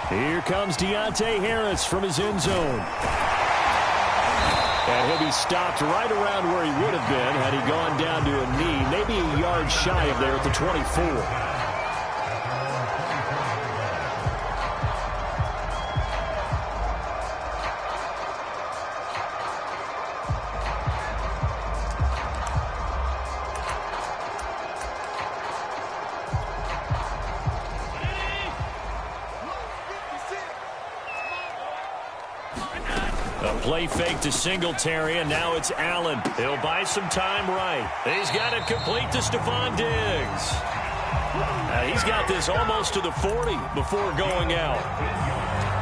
Here comes Deontay Harris from his end zone. And he'll be stopped right around where he would have been had he gone down to a knee, maybe a yard shy of there at the 24. A play fake to Singletary, and now it's Allen. He'll buy some time right. He's got it complete to Stephon Diggs. He's got this almost to the 40 before going out.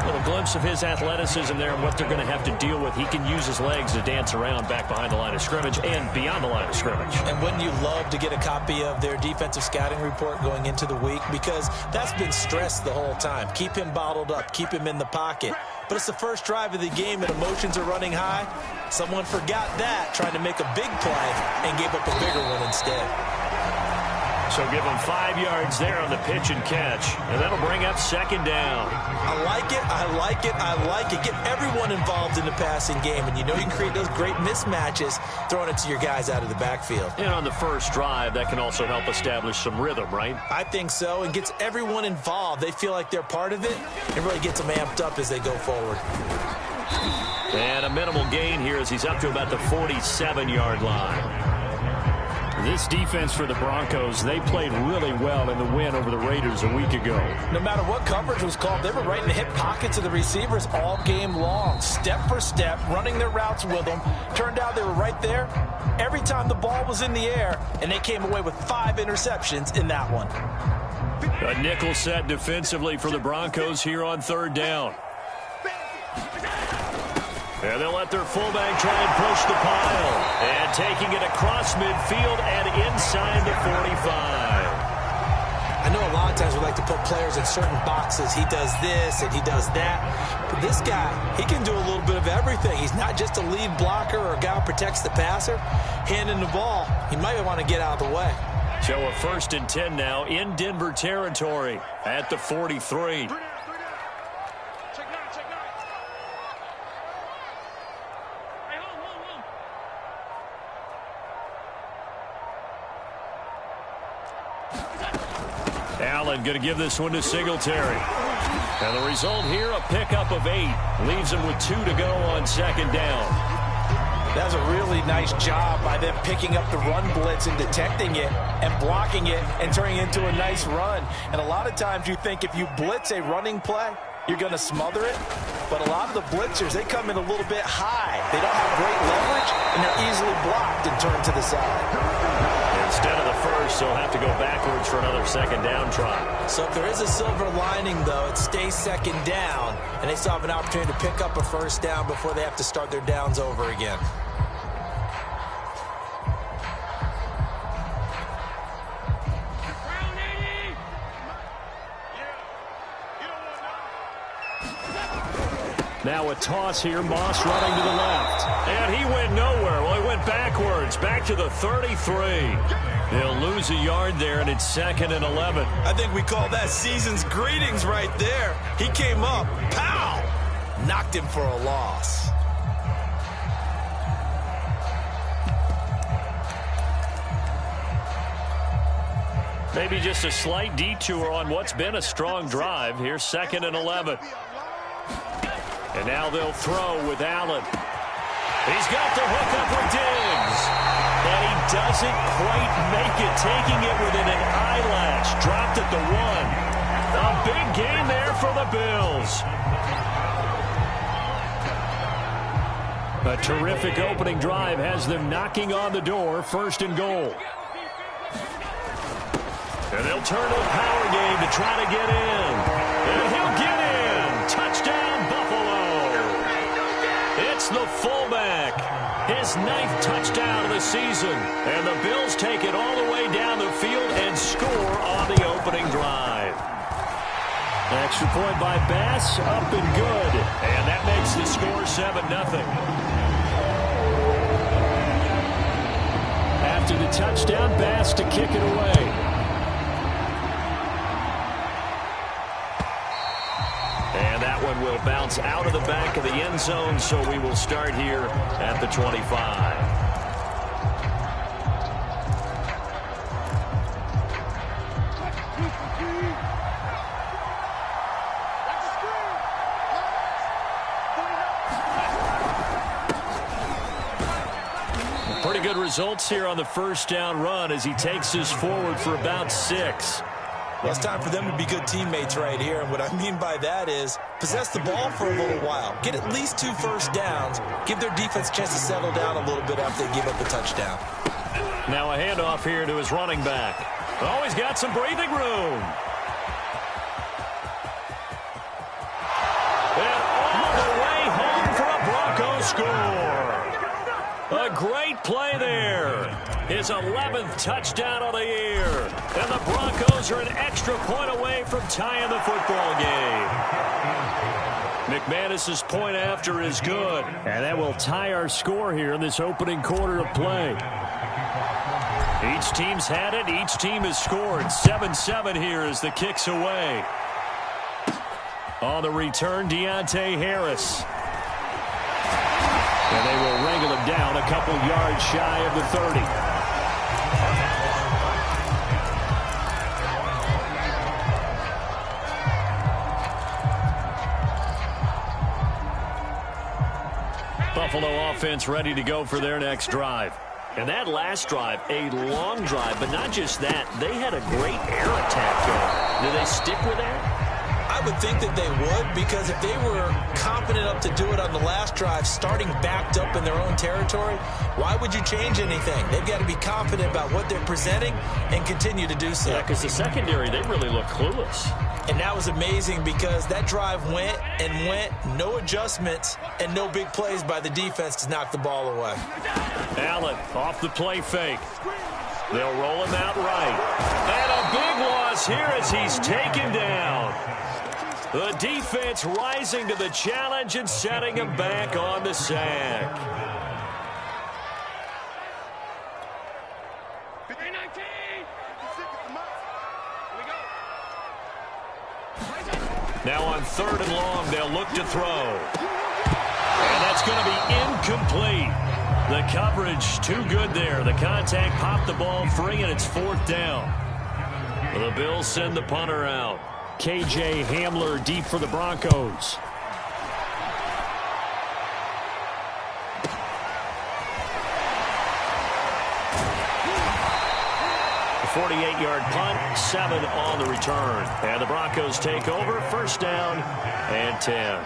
A little glimpse of his athleticism there and what they're going to have to deal with. He can use his legs to dance around back behind the line of scrimmage and beyond the line of scrimmage. And wouldn't you love to get a copy of their defensive scouting report going into the week? Because that's been stressed the whole time. Keep him bottled up. Keep him in the pocket. But it's the first drive of the game and emotions are running high. Someone forgot that, trying to make a big play and gave up a bigger one instead. So give him 5 yards there on the pitch and catch. And that'll bring up second down. I like it, I like it, I like it. Get everyone involved in the passing game. And you know you can create those great mismatches throwing it to your guys out of the backfield. And on the first drive, that can also help establish some rhythm, right? I think so. And gets everyone involved. They feel like they're part of it. It really gets them amped up as they go forward. And a minimal gain here as he's up to about the 47-yard line. This defense for the Broncos, they played really well in the win over the Raiders a week ago. No matter what coverage was called, they were right in the hip pockets of the receivers all game long. Step for step, running their routes with them. Turned out they were right there every time the ball was in the air, and they came away with 5 interceptions in that one. A nickel set defensively for the Broncos here on third down. And they'll let their fullback try and push the pile. And taking it across midfield and inside the 45. I know a lot of times we like to put players in certain boxes. He does this and he does that. But this guy, he can do a little bit of everything. He's not just a lead blocker or a guy who protects the passer. Handing the ball, he might want to get out of the way. So a 1st and 10 now in Denver territory at the 43. Allen going to give this one to Singletary. And the result here, a pickup of 8. Leaves him with 2 to go on second down. That was a really nice job by them picking up the run blitz and detecting it and blocking it and turning it into a nice run. And a lot of times you think if you blitz a running play, you're going to smother it. But a lot of the blitzers, they come in a little bit high. They don't have great leverage, and they're easily blocked and turned to the side. Instead of the first, they'll have to go backwards for another second down try. So if there is a silver lining, though, it stays second down, and they still have an opportunity to pick up a first down before they have to start their downs over again. Now a toss here, Moss running to the left. And he went nowhere. Well, he went backwards, back to the 33. They'll lose a yard there, and it's 2nd and 11. I think we call that season's greetings right there. He came up, pow! Knocked him for a loss. Maybe just a slight detour on what's been a strong drive. Here's 2nd and 11. And now they'll throw with Allen. He's got the hook up with Diggs. And he doesn't quite make it, taking it within an eyelash. Dropped at the 1. A big gain there for the Bills. A terrific opening drive has them knocking on the door, 1st and goal. And they'll turn to the power game to try to get in. And he'll get in. Touchdown, Buffalo. It's the fullback. His 9th touchdown of the season. And the Bills take it all the way down the field and score on the opening drive. Extra point by Bass, up and good. And that makes the score 7-0. After the touchdown, Bass to kick it away. one will bounce out of the back of the end zone, so we will start here at the 25. Pretty good results here on the first down run as he takes us forward for about 6. Well, it's time for them to be good teammates right here. And what I mean by that is possess the ball for a little while. Get at least 2 first downs. Give their defense a chance to settle down a little bit after they give up a touchdown. Now a handoff here to his running back. Oh, he's got some breathing room. And all the way home for a Broncos score. A great play there. His 11th touchdown of the year. And the Broncos are an extra point away from tying the football game. McManus's point after is good. And that will tie our score here in this opening quarter of play. Each team's had it. Each team has scored. 7-7 here as the kick's away. On the return, Deontay Harris. And they will wrangle him down a couple yards shy of the 30. Buffalo offense ready to go for their next drive. And that last drive, a long drive, but not just that. They had a great air attack going. Do they stick with that? I would think that they would, because if they were confident enough to do it on the last drive, starting backed up in their own territory, why would you change anything? They've got to be confident about what they're presenting and continue to do so. Yeah, because the secondary, they really look clueless. And that was amazing because that drive went and went, no adjustments, and no big plays by the defense to knock the ball away. Allen off the play fake. They'll roll him out right. And a big loss here as he's taken down. The defense rising to the challenge and setting him back on the sack. Now on 3rd and long, they'll look to throw. And that's going to be incomplete. The coverage too good there. The contact popped the ball free, and it's 4th down. The Bills send the punter out. KJ Hamler deep for the Broncos. A 48-yard punt, 7 on the return. And the Broncos take over, 1st down and 10.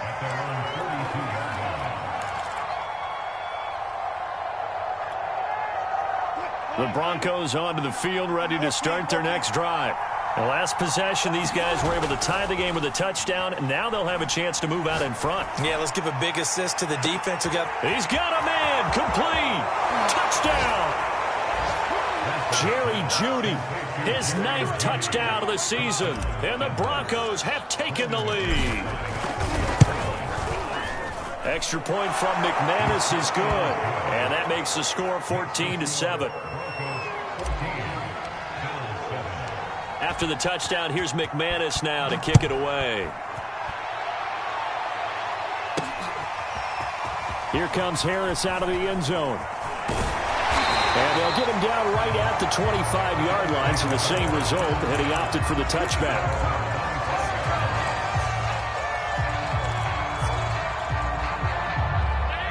The Broncos onto the field, ready to start their next drive. The last possession, these guys were able to tie the game with a touchdown, and now they'll have a chance to move out in front. Yeah, let's give a big assist to the defense. He's got a man, complete, touchdown. Jerry Jeudy, his 9th touchdown of the season, and the Broncos have taken the lead. Extra point from McManus is good, and that makes the score 14-7. After the touchdown, here's McManus now to kick it away. Here comes Harris out of the end zone. And they'll get him down right at the 25-yard line, so the same result, and he opted for the touchback.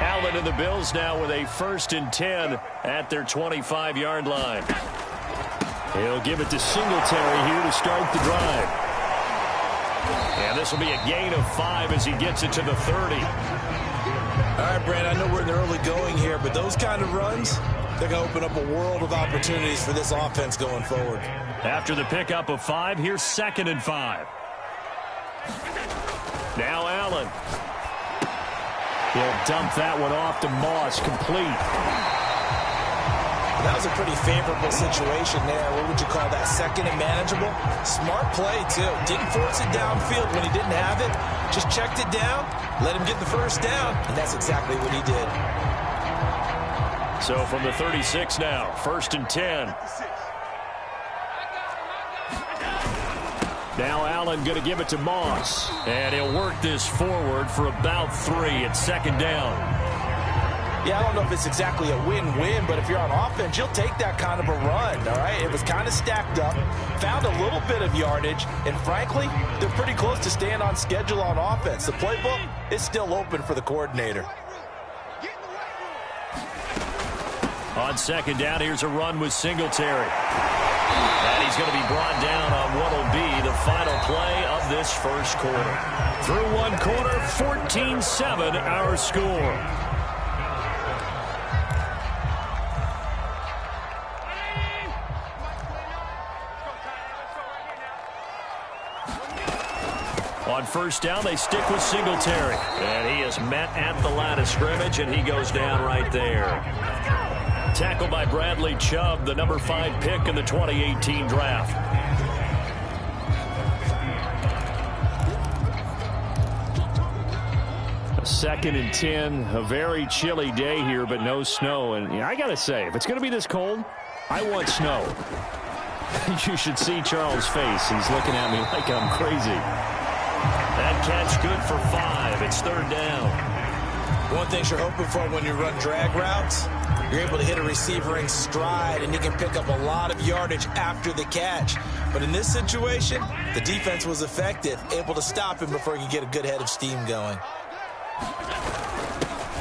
Allen and the Bills now with a 1st and 10 at their 25-yard line. He'll give it to Singletary here to start the drive. And this will be a gain of 5 as he gets it to the 30. All right, Brand, I know we're in the early going here, but those kind of runs, they're going to open up a world of opportunities for this offense going forward. After the pickup of 5, here's 2nd and 5. Now Allen. He'll dump that one off to Moss, complete. That was a pretty favorable situation there. What would you call that? 2nd and manageable? Smart play, too. Didn't force it downfield when he didn't have it. Just checked it down, let him get the 1st down, and that's exactly what he did. So from the 36 now, 1st and 10. Now Allen going to give it to Moss. And he'll work this forward for about 3. It's second down. Yeah, I don't know if it's exactly a win-win, but if you're on offense, you'll take that kind of a run, all right? It was kind of stacked up, found a little bit of yardage, and frankly, they're pretty close to staying on schedule on offense. The playbook is still open for the coordinator. On second down, here's a run with Singletary. And he's going to be brought down on what will be the final play of this first quarter. Through one quarter, 14-7 our score. On first down, they stick with Singletary. And he is met at the line of scrimmage, and he goes down right there. Tackled by Bradley Chubb, the number 5 pick in the 2018 draft. A 2nd and 10, a very chilly day here, but no snow. And I got to say, if it's going to be this cold, I want snow. You should see Charles' face. He's looking at me like I'm crazy. That catch good for 5. It's third down. One thing you're hoping for when you run drag routes, you're able to hit a receiver in stride, and he can pick up a lot of yardage after the catch. But in this situation, the defense was effective, able to stop him before he could get a good head of steam going.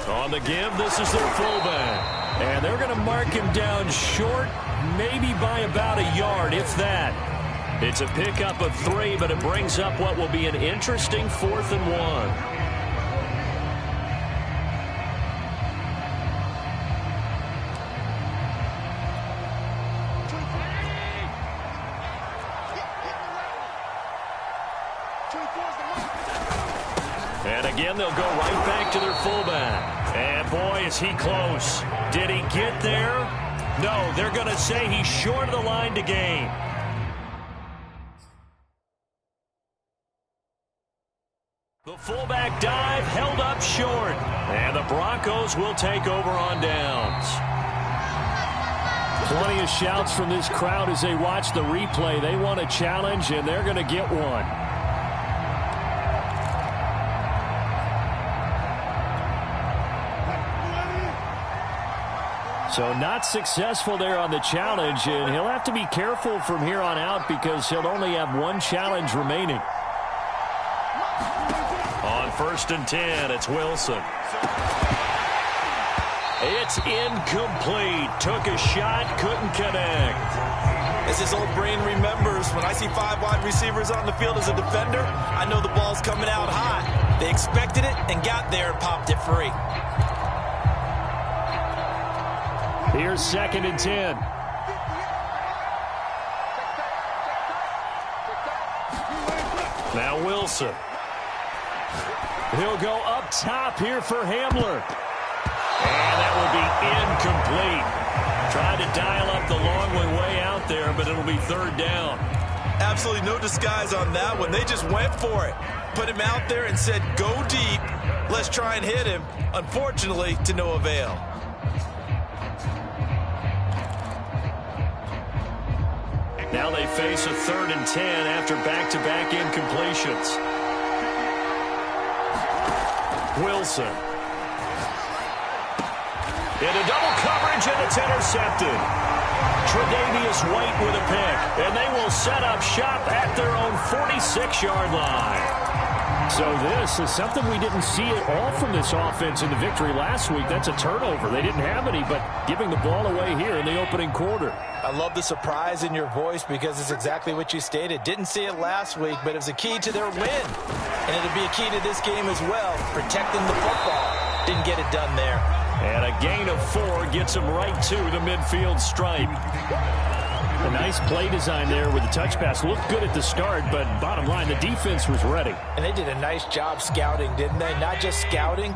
On the give, this is their fullback. And they're going to mark him down short, maybe by about a yard, if that. It's a pickup of 3, but it brings up what will be an interesting 4th and 1. And again, they'll go right back to their fullback. And boy, is he close. Did he get there? No, they're going to say he's short of the line to gain. The fullback dive held up short. And the Broncos will take over on downs. Plenty of shouts from this crowd as they watch the replay. They want a challenge, and they're going to get one. So not successful there on the challenge, and he'll have to be careful from here on out because he'll only have one challenge remaining. On 1st and 10, it's Wilson. It's incomplete. Took a shot, couldn't connect. As his old brain remembers, when I see 5 wide receivers on the field as a defender, I know the ball's coming out hot. They expected it and got there and popped it free. Here's 2nd and 10. Now Wilson. He'll go up top here for Hamler. And that will be incomplete. Tried to dial up the long way out there, but it'll be 3rd down. Absolutely no disguise on that one. They just went for it. Put him out there and said, go deep. Let's try and hit him. Unfortunately, to no avail. Now they face a 3rd and 10 after back-to-back incompletions. Wilson. Into double coverage, and it's intercepted. Tre'Davious White with a pick, and they will set up shop at their own 46-yard line. So this is something we didn't see at all from this offense in the victory last week. That's a turnover. They didn't have any, but giving the ball away here in the opening quarter. I love the surprise in your voice because it's exactly what you stated. Didn't see it last week, but it was a key to their win. And it'll be a key to this game as well, protecting the football. Didn't get it done there. And a gain of 4 gets them right to the midfield stripe. A nice play design there with the touch pass. Looked good at the start, but bottom line, the defense was ready. And they did a nice job scouting, didn't they? Not just scouting,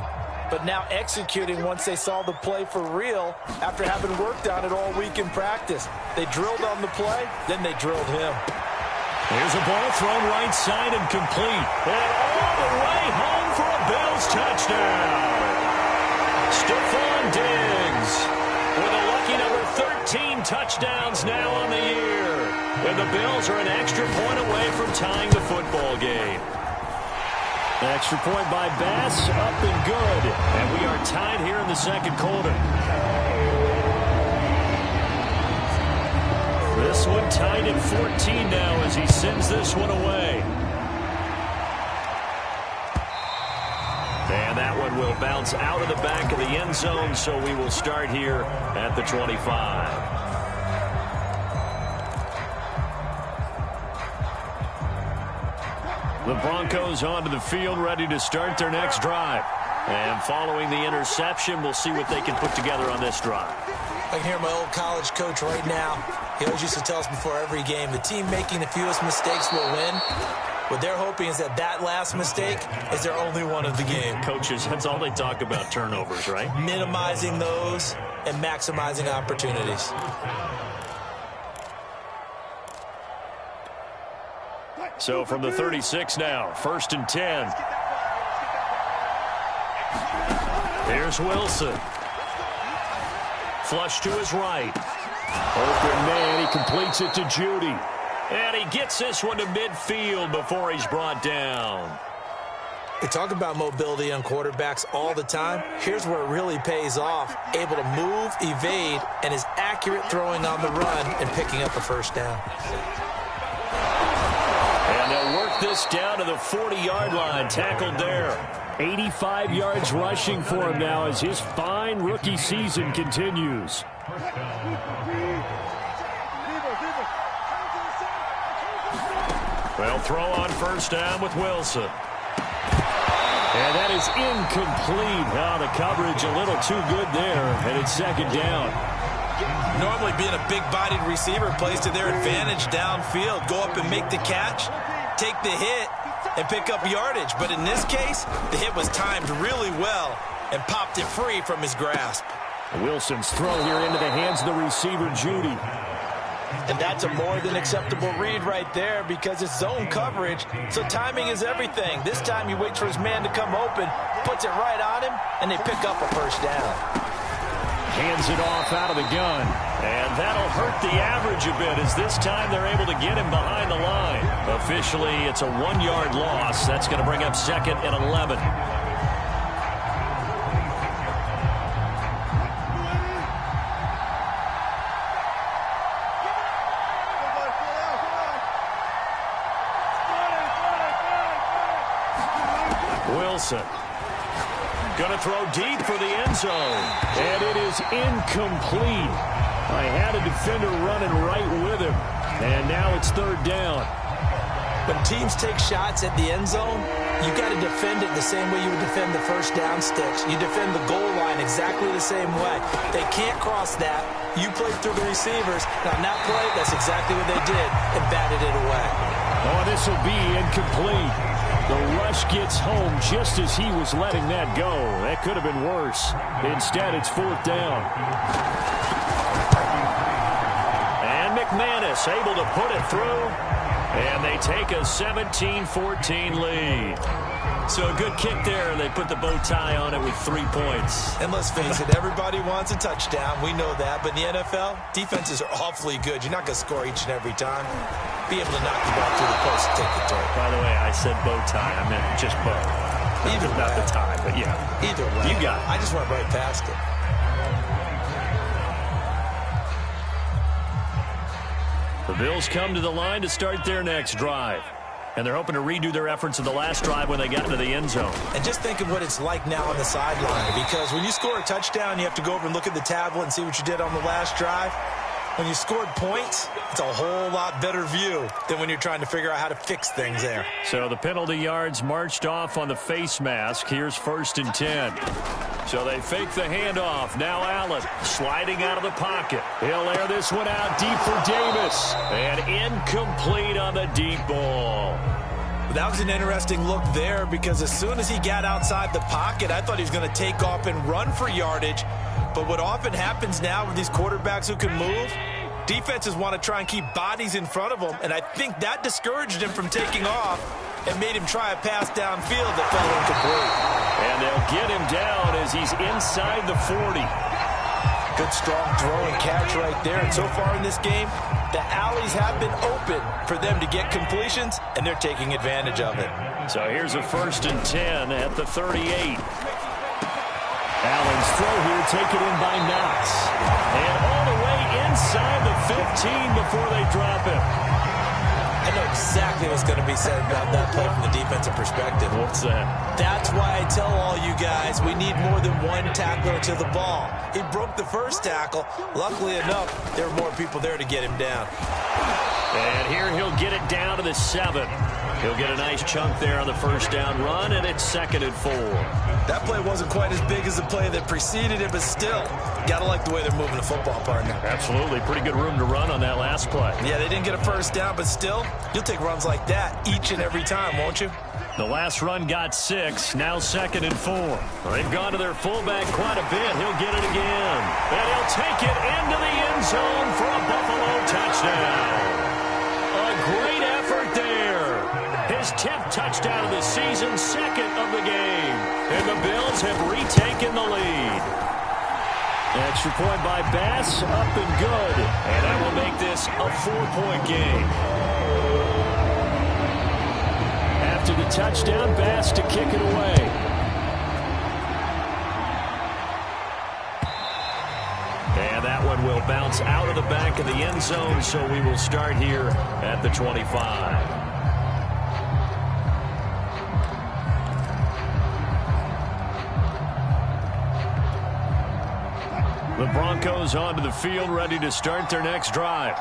but now executing once they saw the play for real after having worked on it all week in practice. They drilled on the play, then they drilled him. Here's a ball thrown right side and complete. And all the way home for a Bills touchdown. Stephon Diggs with a lucky number 13 touchdowns now on the year. And the Bills are an extra point away from tying the football game. Extra point by Bass, up and good. And we are tied here in the second quarter. This one tied at 14 now as he sends this one away. And that one will bounce out of the back of the end zone, so we will start here at the 25. The Broncos onto the field, ready to start their next drive. And following the interception, we'll see what they can put together on this drive. I can hear my old college coach right now. He always used to tell us before every game, the team making the fewest mistakes will win. What they're hoping is that that last mistake is their only one of the game. Coaches, that's all they talk about, turnovers, right? Minimizing those and maximizing opportunities. So from the 36 now, 1st and 10. Here's Wilson. Flush to his right. Open man, he completes it to Judy. And he gets this one to midfield before he's brought down. We talk about mobility on quarterbacks all the time. Here's where it really pays off. Able to move, evade, and is accurate throwing on the run and picking up a first down. And they'll work this down to the 40-yard line, tackled there. 85 yards rushing for him now as his fine rookie season continues. Well, throw on first down with Wilson. And that is incomplete. Now the coverage a little too good there, and it's second down. Normally being a big-bodied receiver plays to their advantage downfield. Go up and make the catch, take the hit, and pick up yardage. But in this case, the hit was timed really well and popped it free from his grasp. Wilson's throw here into the hands of the receiver, Judy. And that's a more than acceptable read right there because it's zone coverage, so timing is everything. This time he waits for his man to come open, puts it right on him, and they pick up a first down. Hands it off out of the gun. And that'll hurt the average a bit as this time they're able to get him behind the line. Officially, it's a 1-yard loss. That's going to bring up 2nd and 11. Wilson. Gonna throw deep for the end zone. And it is incomplete. I had a defender running right with him. And now it's 3rd down. When teams take shots at the end zone, you got to defend it the same way you would defend the first down sticks. You defend the goal line exactly the same way. They can't cross that. You played through the receivers. And on that play, that's exactly what they did and batted it away. Oh, this will be incomplete. The rush gets home just as he was letting that go. That could have been worse. Instead, it's 4th down. And McManus able to put it through. And they take a 17-14 lead. So a good kick there. They put the bow tie on it with 3 points. And let's face it, everybody wants a touchdown. We know that. But in the NFL, defenses are awfully good. You're not going to score each and every time. Be able to knock the ball through the post and take the turn. By the way, I said bow tie. I meant just bow. Either way. Not the tie, but yeah. Either way. You got it. I just went right past it. The Bills come to the line to start their next drive. And they're hoping to redo their efforts in the last drive when they got into the end zone. And just think of what it's like now on the sideline. Because when you score a touchdown, you have to go over and look at the tablet and see what you did on the last drive. When you scored points, it's a whole lot better view than when you're trying to figure out how to fix things there. So the penalty yards marched off on the face mask. Here's 1st and 10. So they fake the handoff. Now Allen sliding out of the pocket. He'll air this one out deep for Davis. And incomplete on the deep ball. That was an interesting look there because as soon as he got outside the pocket, I thought he was going to take off and run for yardage. But what often happens now with these quarterbacks who can move, defenses want to try and keep bodies in front of them, and I think that discouraged him from taking off and made him try a pass downfield that fell incomplete. And they'll get him down as he's inside the 40. Good, strong throw and catch right there. And so far in this game, the alleys have been open for them to get completions, and they're taking advantage of it. So here's a 1st and 10 at the 38. Allen's throw here taken in by Knox. And all the way inside the 15 before they drop him. I know exactly what's going to be said about that play from the defensive perspective. What's that? That's why I tell all you guys we need more than one tackler to the ball. He broke the first tackle. Luckily enough, there were more people there to get him down. And here he'll get it down to the 7. He'll get a nice chunk there on the 1st down run, and it's 2nd and 4. That play wasn't quite as big as the play that preceded it, but still, gotta like the way they're moving the football, partner. Absolutely. Pretty good room to run on that last play. Yeah, they didn't get a 1st down, but still, you'll take runs like that each and every time, won't you? The last run got 6, now 2nd and 4. Well, they've gone to their fullback quite a bit. He'll get it again. And he'll take it into the end zone for a Buffalo touchdown. A great effort there. His 10th touchdown of the season, 2nd of the game. And the Bills have retaken the lead. Extra point by Bass, up and good. And that will make this a 4-point game. After the touchdown, Bass to kick it away. And that one will bounce out of the back of the end zone, so we will start here at the 25. The Broncos onto the field, ready to start their next drive.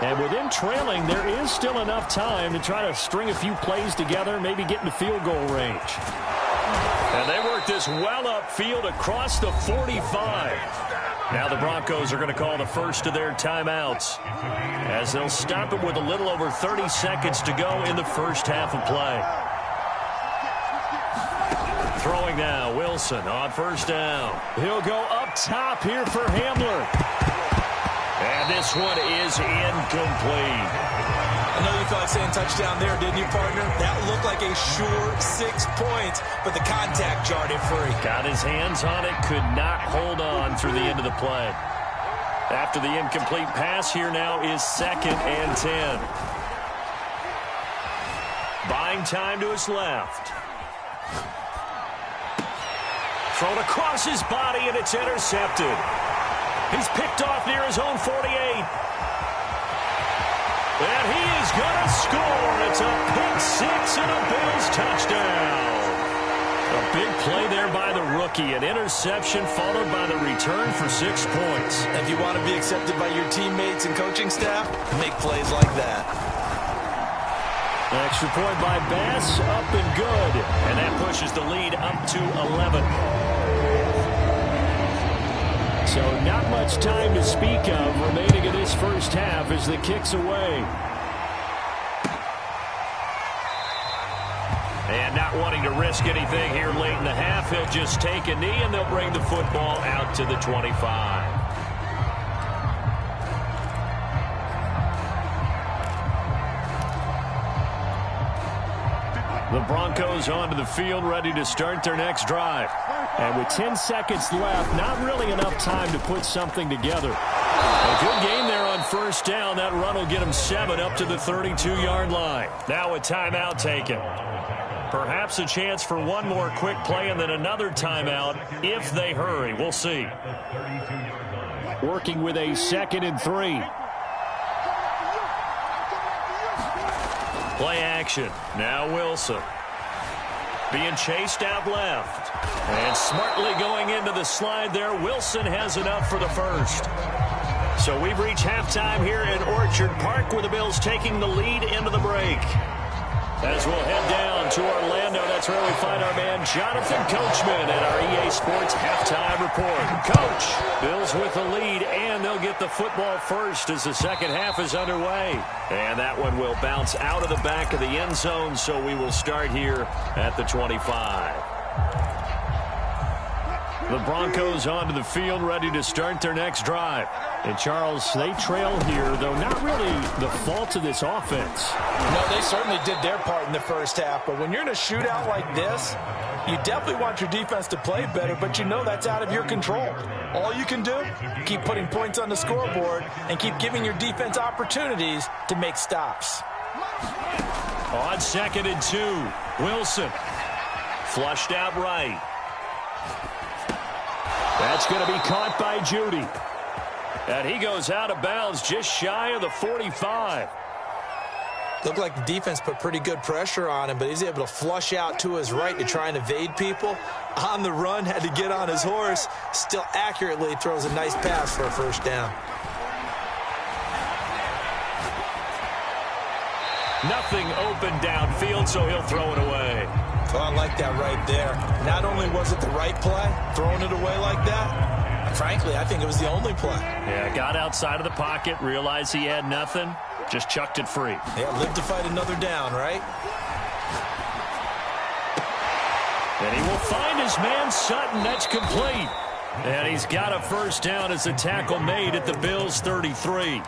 And with them trailing, there is still enough time to try to string a few plays together, maybe get into field goal range. And they work this well upfield across the 45. Now the Broncos are going to call the first of their timeouts, as they'll stop it with a little over 30 seconds to go in the first half of play. Throwing now, Wilson on 1st down. He'll go up top here for Hamler. And this one is incomplete. I know you thought saying touchdown there, didn't you, partner? That looked like a sure 6 points, but the contact jarred him free. Got his hands on it, could not hold on through the end of the play. After the incomplete pass, here now is 2nd and 10. Buying time to his left. Thrown across his body, and it's intercepted. He's picked off near his own 48. And he is going to score. It's a pick 6 and a Bills touchdown. A big play there by the rookie. An interception followed by the return for 6 points. If you want to be accepted by your teammates and coaching staff, make plays like that. Extra point by Bass, up and good. And that pushes the lead up to 11. So not much time to speak of remaining in this first half as the kick's away. And not wanting to risk anything here late in the half, he'll just take a knee and they'll bring the football out to the 25. The Broncos onto the field, ready to start their next drive. And with 10 seconds left, not really enough time to put something together. A good game there on 1st down. That run will get them 7 up to the 32-yard line. Now a timeout taken. Perhaps a chance for one more quick play and then another timeout if they hurry. We'll see. Working with a 2nd and 3. Play action. Now Wilson. Being chased out left. And smartly going into the slide there. Wilson has enough for the first. So we've reached halftime here in Orchard Park with the Bills taking the lead into the break. As we'll head down to Orlando, that's where we find our man Jonathan Coachman at our EA Sports Halftime Report. Coach, Bills with the lead, and they'll get the football first as the second half is underway. And that one will bounce out of the back of the end zone, so we will start here at the 25. The Broncos onto the field, ready to start their next drive. And, Charles, they trail here, though not really the fault of this offense. No, they certainly did their part in the first half. But when you're in a shootout like this, you definitely want your defense to play better, but you know that's out of your control. All you can do, keep putting points on the scoreboard and keep giving your defense opportunities to make stops. On 2nd and 2, Wilson. Flushed out right. That's going to be caught by Judy. And he goes out of bounds just shy of the 45. Looked like the defense put pretty good pressure on him, but he's able to flush out to his right to try and evade people. On the run, had to get on his horse. Still accurately throws a nice pass for a first down. Nothing open downfield, so he'll throw it away. Oh, I like that right there. Not only was it the right play, throwing it away like that, frankly, I think it was the only play. Yeah, got outside of the pocket, realized he had nothing, just chucked it free. Yeah, live to fight another down, right? And he will find his man Sutton. That's complete. And he's got a first down as the tackle made at the Bills' 33.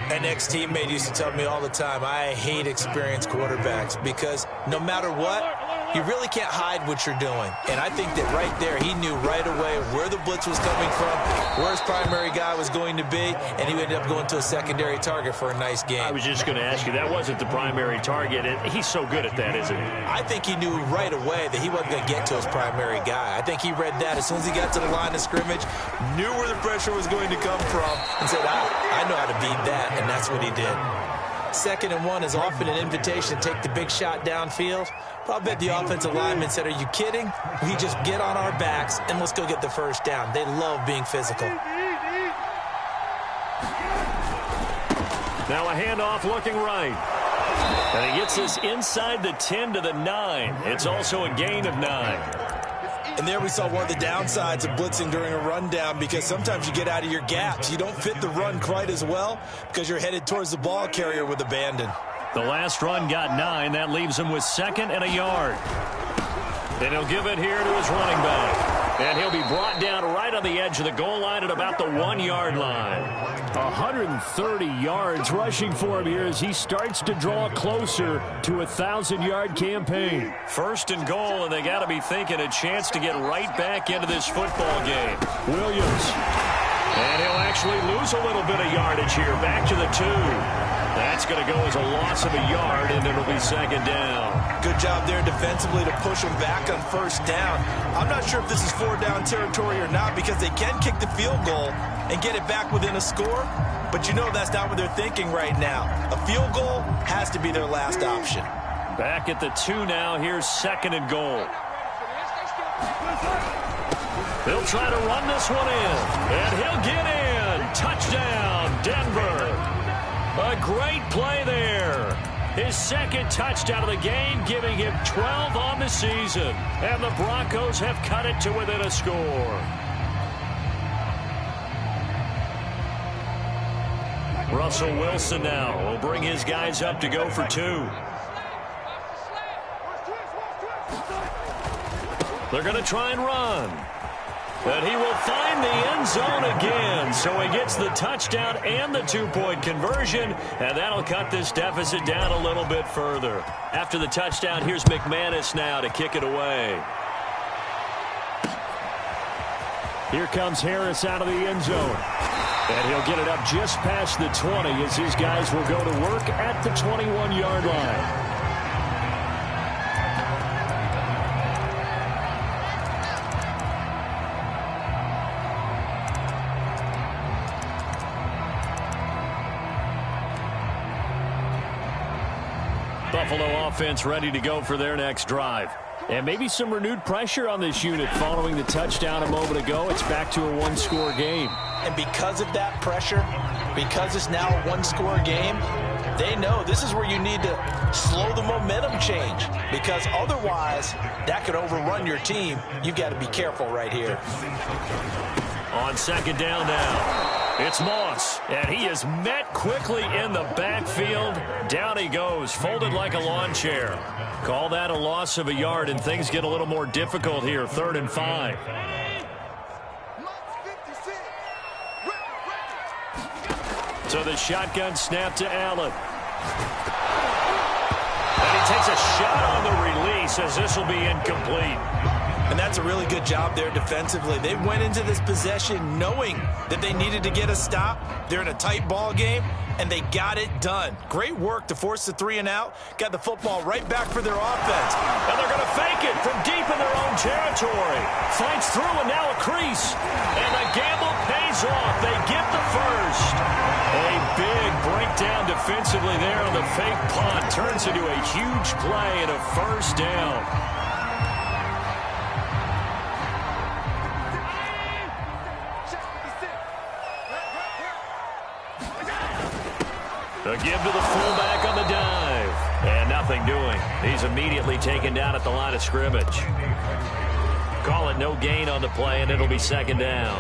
An ex-teammate used to tell me all the time, I hate experienced quarterbacks because no matter what, you really can't hide what you're doing. And I think that right there, he knew right away where the blitz was coming from, where his primary guy was going to be, and he ended up going to a secondary target for a nice game. I was just going to ask you, that wasn't the primary target. He's so good at that, isn't he? I think he knew right away that he wasn't going to get to his primary guy. I think he read that as soon as he got to the line of scrimmage, knew where the pressure was going to come from, and said, I know how to beat that, and that's what he did. 2nd and 1 is often an invitation to take the big shot downfield. But I bet the offensive lineman said, are you kidding? We just get on our backs and let's go get the first down. They love being physical. Now a handoff looking right. And he gets this inside the 10 to the 9. It's also a gain of 9. And there we saw one of the downsides of blitzing during a rundown because sometimes you get out of your gaps. You don't fit the run quite as well because you're headed towards the ball carrier with abandon. The last run got 9. That leaves him with 2nd and a yard. And he'll give it here to his running back. And he'll be brought down right on the edge of the goal line at about the 1-yard line. 130 yards rushing for him here as he starts to draw closer to a 1,000-yard campaign. 1st and goal, and they got to be thinking a chance to get right back into this football game. Williams. And he'll actually lose a little bit of yardage here. Back to the 2. That's going to go as a loss of a yard, and it'll be 2nd down. Good job there defensively to push him back on 1st down. I'm not sure if this is 4-down territory or not because they can kick the field goal and get it back within a score, but you know that's not what they're thinking right now. A field goal has to be their last option. Back at the 2 now. Here's 2nd and goal. They'll try to run this one in, and he'll get in. Touchdown, Denver. A great play there. His 2nd touchdown of the game, giving him 12 on the season. And the Broncos have cut it to within a score. Russell Wilson now will bring his guys up to go for 2. They're going to try and run. But he will find the end zone again. So he gets the touchdown and the 2-point conversion. And that'll cut this deficit down a little bit further. After the touchdown, here's McManus now to kick it away. Here comes Harris out of the end zone. And he'll get it up just past the 20 as his guys will go to work at the 21-yard line. Buffalo offense ready to go for their next drive. And maybe some renewed pressure on this unit following the touchdown a moment ago. It's back to a 1-score game. And because of that pressure, because it's now a 1-score game, they know this is where you need to slow the momentum change. Because otherwise, that could overrun your team. You've got to be careful right here. On 2nd down now. It's Moss, and he is met quickly in the backfield. Down he goes, folded like a lawn chair. Call that a loss of a yard, and things get a little more difficult here. 3rd and 5. So the shotgun snap to Allen. And he takes a shot on the release as this will be incomplete. And that's a really good job there defensively. They went into this possession knowing that they needed to get a stop. They're in a tight ball game, and they got it done. Great work to force the 3 and out. Got the football right back for their offense. And they're going to fake it from deep in their own territory. Fights through, and now a crease. And the gamble pays off. They get the first. A big breakdown defensively there on the fake punt. Turns into a huge play and a first down. A give to the fullback on the dive. And nothing doing. He's immediately taken down at the line of scrimmage. Call it no gain on the play, and it'll be second down.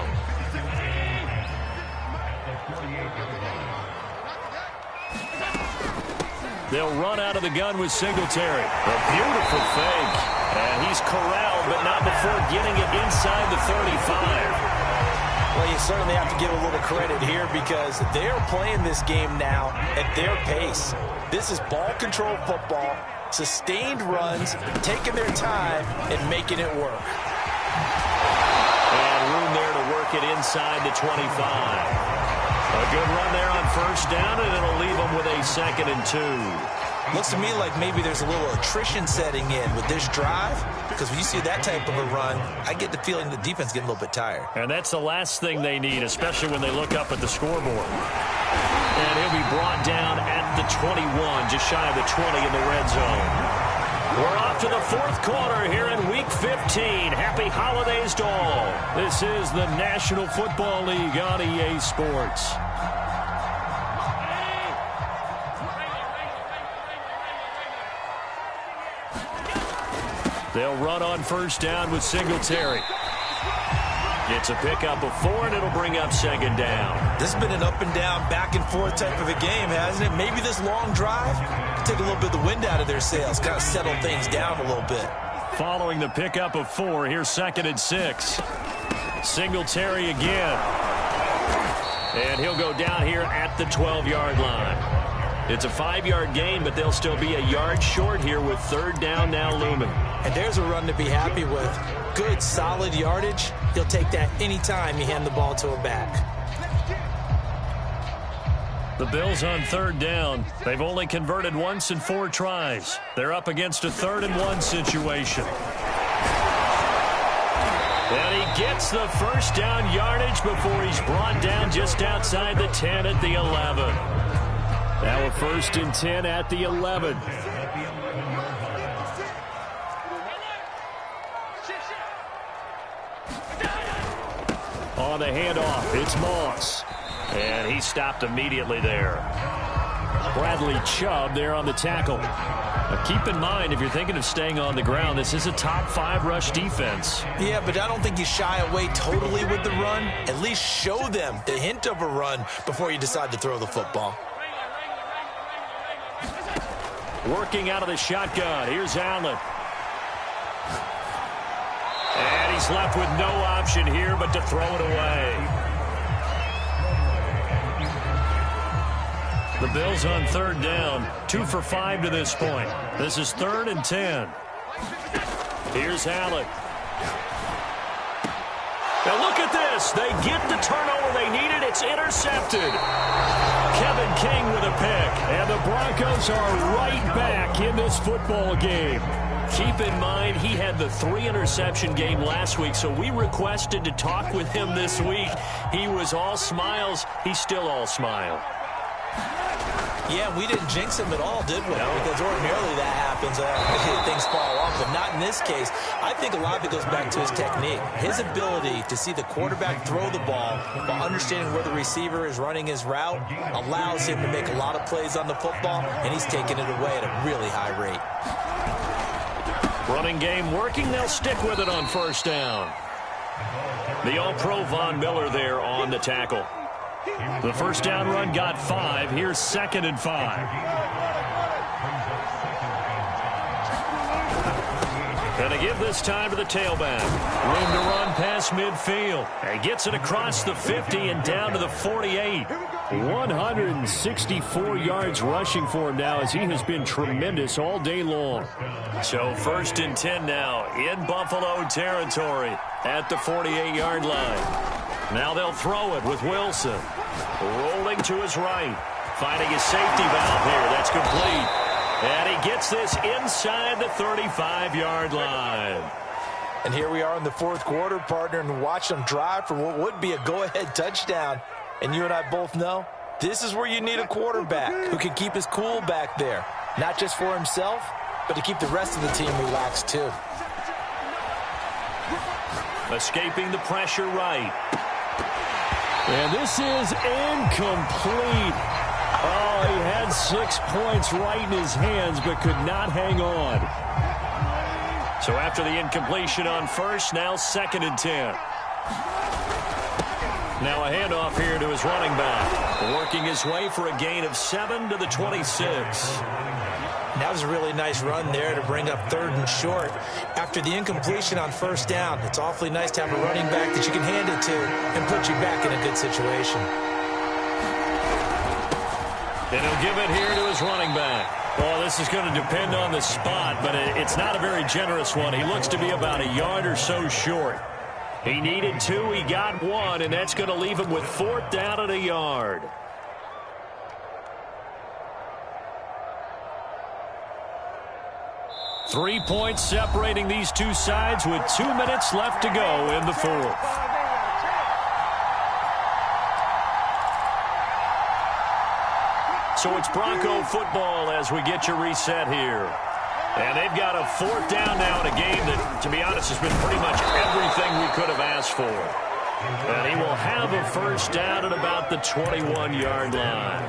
They'll run out of the gun with Singletary. A beautiful fake. And he's corralled, but not before getting it inside the 35. Well, you certainly have to give a little credit here because they're playing this game now at their pace. This is ball control football, sustained runs, taking their time and making it work. And room there to work it inside the 25. A good run there on first down, and it'll leave them with a 2nd and 2. Looks to me like maybe there's a little attrition setting in with this drive, because when you see that type of a run, I get the feeling the defense getting a little bit tired. And that's the last thing they need, especially when they look up at the scoreboard. And he'll be brought down at the 21, just shy of the 20 in the red zone. We're off to the 4th quarter here in Week 15. Happy holidays to all. This is the National Football League on EA Sports. They'll run on first down with Singletary. It's a pickup of 4, and it'll bring up 2nd down. This has been an up and down, back and forth type of a game, hasn't it? Maybe this long drive take a little bit of the wind out of their sails, kind of settle things down a little bit. Following the pickup of 4, here's 2nd and 6. Singletary again. And he'll go down here at the 12-yard line. It's a 5-yard gain, but they'll still be a yard short here with 3rd down now looming. And there's a run to be happy with. Good, solid yardage. He'll take that anytime you hand the ball to a back. The Bills on 3rd down. They've only converted once in 4 tries. They're up against a 3rd and 1 situation. And he gets the first down yardage before he's brought down just outside the 10 at the 11. Now a 1st and 10 at the 11. On the handoff, it's Moss. And he stopped immediately there. Bradley Chubb there on the tackle. Now keep in mind, if you're thinking of staying on the ground, this is a top 5 rush defense. Yeah, but I don't think you shy away totally with the run. At least show them the hint of a run before you decide to throw the football. Working out of the shotgun. Here's Allen. And he's left with no option here but to throw it away. The Bills on 3rd down. 2 for 5 to this point. This is 3rd and 10. Here's Allen. Now look at this. They get the turnover they needed. It's intercepted. Kevin King with a pick. And the Broncos are right back in this football game. Keep in mind, he had the 3-interception game last week, so we requested to talk with him this week. He was all smiles. He's still all smile. Yeah, we didn't jinx him at all, did we? No. Because ordinarily that happens. Things fall off, but not in this case. I think a lot of it goes back to his technique. His ability to see the quarterback throw the ball while understanding where the receiver is running his route allows him to make a lot of plays on the football, and he's taking it away at a really high rate. Running game working. They'll stick with it on first down. The All-Pro Von Miller there on the tackle. The first down run got 5. Here's 2nd and 5. And to give this time to the tailback. Room to run past midfield. And gets it across the 50 and down to the 48. 164 yards rushing for him now, as he has been tremendous all day long. So 1st and 10 now in Buffalo territory at the 48-yard line. Now they'll throw it with Wilson. Rolling to his right. Finding his safety valve here. That's complete. And he gets this inside the 35-yard line. And here we are in the 4th quarter, partner, and watch them drive for what would be a go-ahead touchdown. And you and I both know this is where you need a quarterback who can keep his cool back there. Not just for himself, but to keep the rest of the team relaxed too. Escaping the pressure right. And this is incomplete. Oh, he had 6 points right in his hands, but could not hang on. So after the incompletion on 1st, now 2nd and 10. Now a handoff here to his running back. Working his way for a gain of 7 to the 26. That was a really nice run there to bring up 3rd and short. After the incompletion on 1st down, it's awfully nice to have a running back that you can hand it to and put you back in a good situation. And he'll give it here to his running back. Well, this is going to depend on the spot, but it's not a very generous one. He looks to be about a yard or so short. He needed 2, he got 1, and that's going to leave him with 4th down and a yard. Three points separating these two sides with 2 minutes left to go in the 4th. So it's Bronco football as we get you reset here. And they've got a 4th down now in a game that, to be honest, has been pretty much everything we could have asked for. And he will have a 1st down at about the 21-yard line.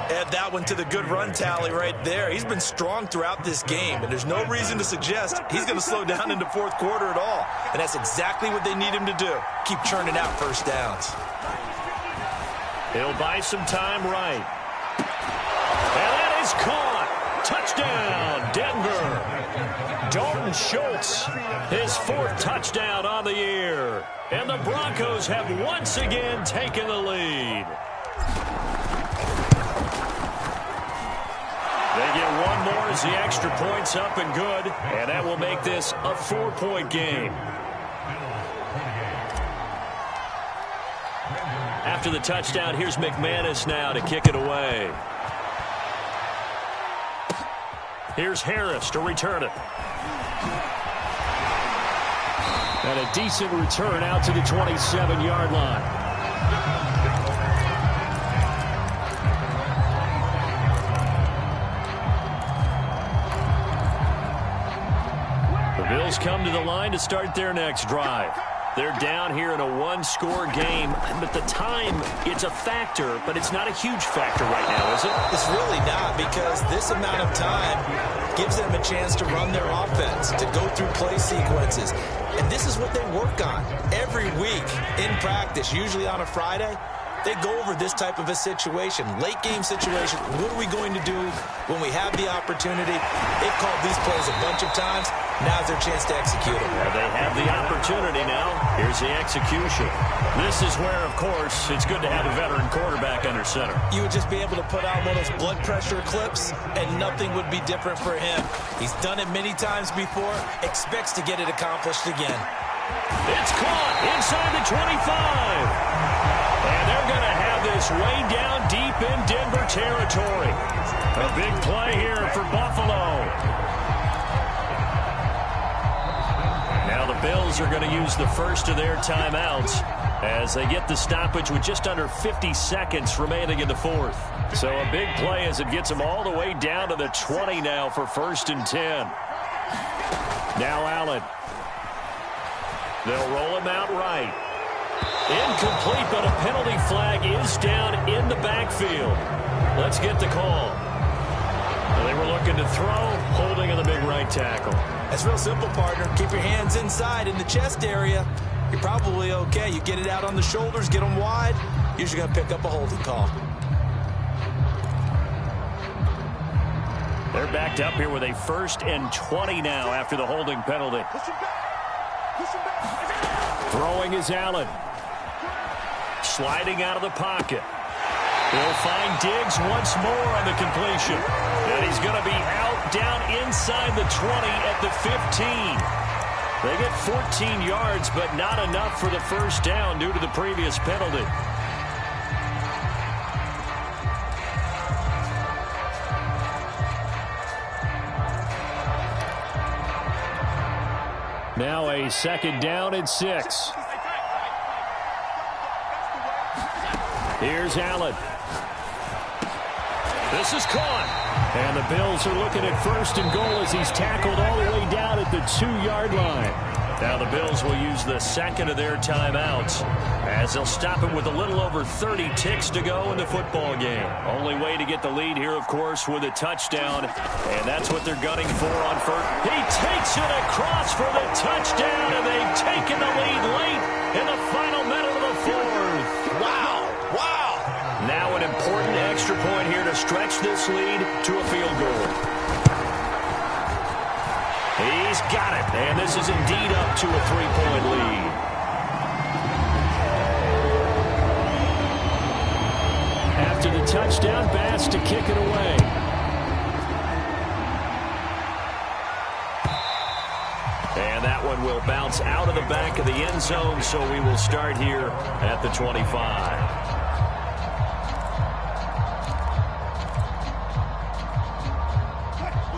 Add that one to the good run tally right there. He's been strong throughout this game, and there's no reason to suggest he's going to slow down into 4th quarter at all. And that's exactly what they need him to do. Keep churning out 1st downs. He'll buy some time right. And that is caught. Touchdown, Denver. Dalton Schultz, his 4th touchdown on the year. And the Broncos have once again taken the lead. They get one more as the extra point's up and good. And that will make this a 4-point game. After the touchdown, here's McManus now to kick it away. Here's Harris to return it. And a decent return out to the 27-yard line. The Bills come to the line to start their next drive. They're down here in a 1-score game, but the time, it's a factor, but it's not a huge factor right now, is it? It's really not, because this amount of time gives them a chance to run their offense, to go through play sequences. And this is what they work on every week in practice, usually on a Friday. They go over this type of a situation, late game situation. What are we going to do when we have the opportunity? They've called these plays a bunch of times. Now's their chance to execute them. Yeah, they have the opportunity now. Here's the execution. This is where, of course, it's good to have a veteran quarterback under center. You would just be able to put on one of those blood pressure clips, and nothing would be different for him. He's done it many times before, expects to get it accomplished again. It's caught inside the 25. And they're going to have this way down deep in Denver territory. A big play here for Buffalo. Now the Bills are going to use the first of their timeouts as they get the stoppage with just under 50 seconds remaining in the 4th. So a big play as it gets them all the way down to the 20 now for 1st and 10. Now Allen. They'll roll him out right. Incomplete, but a penalty flag is down in the backfield. Let's get the call. They were looking to throw, holding in the big right tackle. That's real simple, partner. Keep your hands inside in the chest area. You're probably okay. You get it out on the shoulders, get them wide. Usually going to pick up a holding call. They're backed up here with a 1st and 20 now after the holding penalty. Throwing is Allen. Sliding out of the pocket. He'll find Diggs once more on the completion. And he's going to be out down inside the 20 at the 15. They get 14 yards, but not enough for the first down due to the previous penalty. Now a second down and 6. Here's Allen. This is caught. And the Bills are looking at first and goal as he's tackled all the way down at the 2-yard line. Now the Bills will use the second of their timeouts as they'll stop him with a little over 30 ticks to go in the football game. Only way to get the lead here, of course, with a touchdown. And that's what they're gunning for on first. He takes it across for the touchdown, and they've taken the lead late in the final minute of the fourth. Wow. Wow. Now an important extra point here to stretch this lead to a field goal. He's got it, and this is indeed up to a 3-point lead. After the touchdown, Bass to kick it away. And that one will bounce out of the back of the end zone, so we will start here at the 25.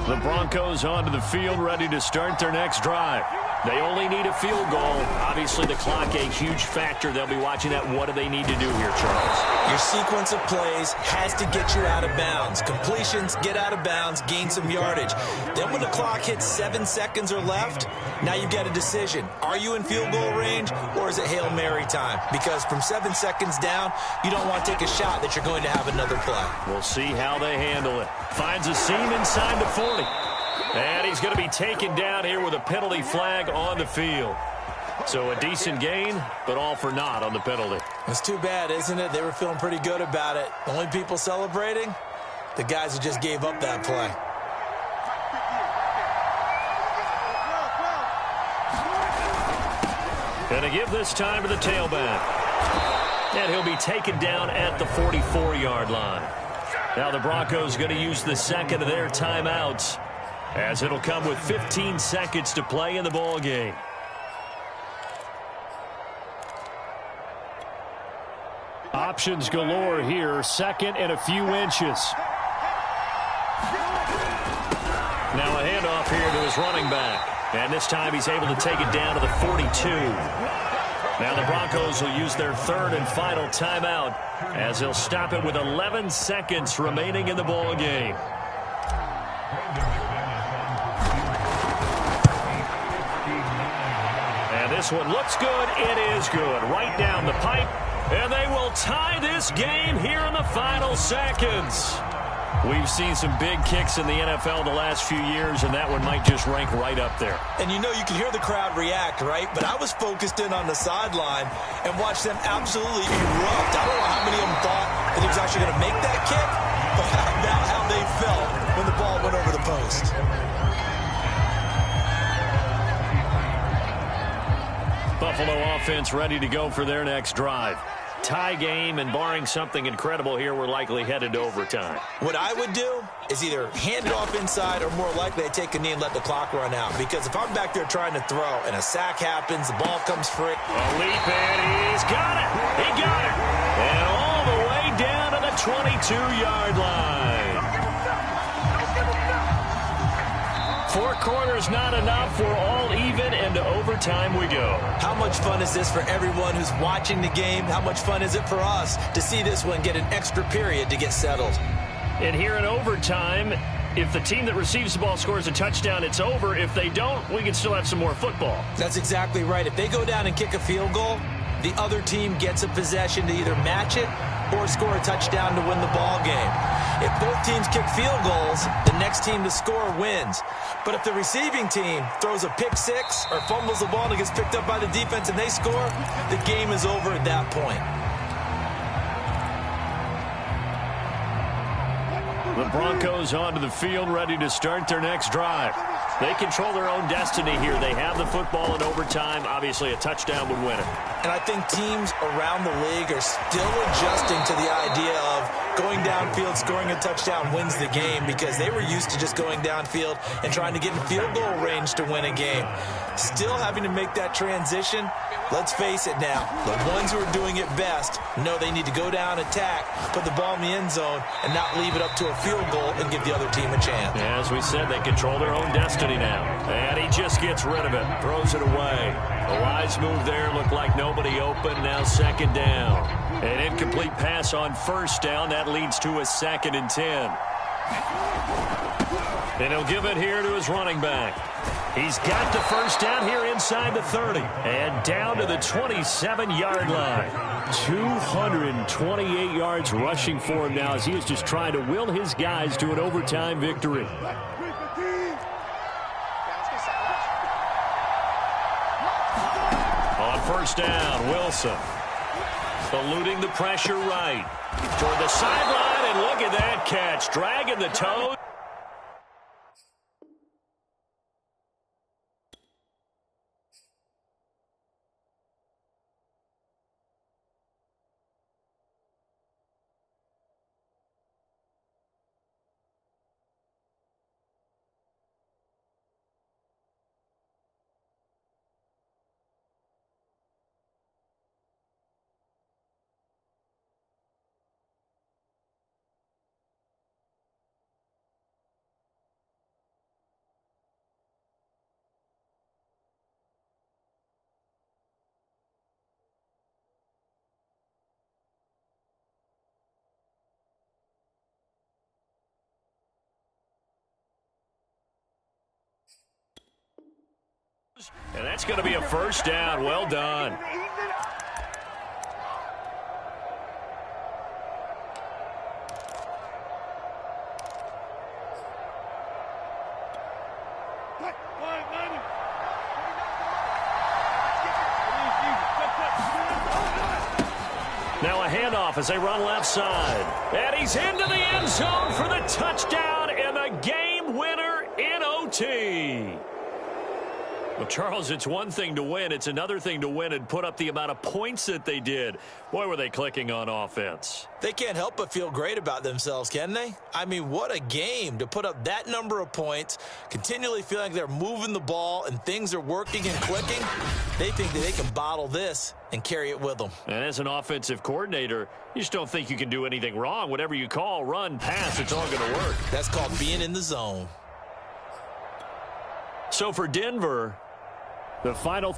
The Broncos onto the field, ready to start their next drive. They only need a field goal. Obviously, the clock a huge factor. They'll be watching that. What do they need to do here, Charles? Your sequence of plays has to get you out of bounds. Completions, get out of bounds, gain some yardage. Then when the clock hits 7 seconds or left, now you've got a decision. Are you in field goal range, or is it Hail Mary time? Because from 7 seconds down, you don't want to take a shot that you're going to have another play. We'll see how they handle it. Finds a seam inside the 40. And he's going to be taken down here with a penalty flag on the field. So a decent gain, but all for naught on the penalty. It's too bad, isn't it? They were feeling pretty good about it. The only people celebrating, the guys who just gave up that play. Going to give this time to the tailback. And he'll be taken down at the 44-yard line. Now the Broncos going to use the second of their timeouts, as it'll come with 15 seconds to play in the ball game. Options galore here. Second and a few inches. Now a handoff here to his running back. And this time he's able to take it down to the 42. Now the Broncos will use their third and final timeout, as they'll stop it with 11 seconds remaining in the ball game. And this one looks good. It is good. Right down the pipe. And they will tie this game here in the final seconds. We've seen some big kicks in the NFL the last few years, and that one might just rank right up there. And you know, you can hear the crowd react, right? But I was focused in on the sideline and watched them absolutely erupt. I don't know how many of them thought that he was actually going to make that kick, but how about how they felt when the ball went over the post. Buffalo offense ready to go for their next drive. Tie game, and barring something incredible here, we're likely headed to overtime. What I would do is either hand it off inside, or more likely I take a knee and let the clock run out. Because if I'm back there trying to throw and a sack happens, the ball comes free. A leap, and he's got it. He got it. And all the way down to the 22-yard line. 4 quarters not enough. We're all even, and to overtime we go. How much fun is this for everyone who's watching the game? How much fun is it for us to see this one get an extra period to get settled? And here in overtime, if the team that receives the ball scores a touchdown, it's over. If they don't, we can still have some more football. That's exactly right. If they go down and kick a field goal, the other team gets a possession to either match it or score a touchdown to win the ball game. If both teams kick field goals, the next team to score wins. But if the receiving team throws a pick six or fumbles the ball and it gets picked up by the defense and they score, the game is over at that point. The Broncos onto the field, ready to start their next drive. They control their own destiny here. They have the football in overtime. Obviously, a touchdown would win it. And I think teams around the league are still adjusting to the idea of going downfield, scoring a touchdown wins the game because they were used to just going downfield and trying to get in field goal range to win a game. Still having to make that transition. Let's face it now, the ones who are doing it best know they need to go down, attack, put the ball in the end zone, and not leave it up to a field goal and give the other team a chance. As we said, they control their own destiny now. And he just gets rid of it, throws it away. A wise move there, looked like nobody open, now second down. An incomplete pass on first down, that leads to a 2nd and 10. And he'll give it here to his running back. He's got the first down here inside the 30 and down to the 27-yard line. 228 yards rushing for him now as he is just trying to will his guys to an overtime victory. On first down, Wilson. Eluding the pressure right. Toward the sideline, and look at that catch. Dragging the toes. And that's going to be a first down. Well done. Now a handoff as they run left side. And he's into the end zone for the touchdown and the game winner in OT. Well, Charles, it's one thing to win. It's another thing to win and put up the amount of points that they did. Boy, were they clicking on offense. They can't help but feel great about themselves, can they? I mean, what a game to put up that number of points, continually feeling like they're moving the ball and things are working and clicking. They think that they can bottle this and carry it with them. And as an offensive coordinator, you just don't think you can do anything wrong. Whatever you call, run, pass, it's all going to work. That's called being in the zone. So for Denver, the final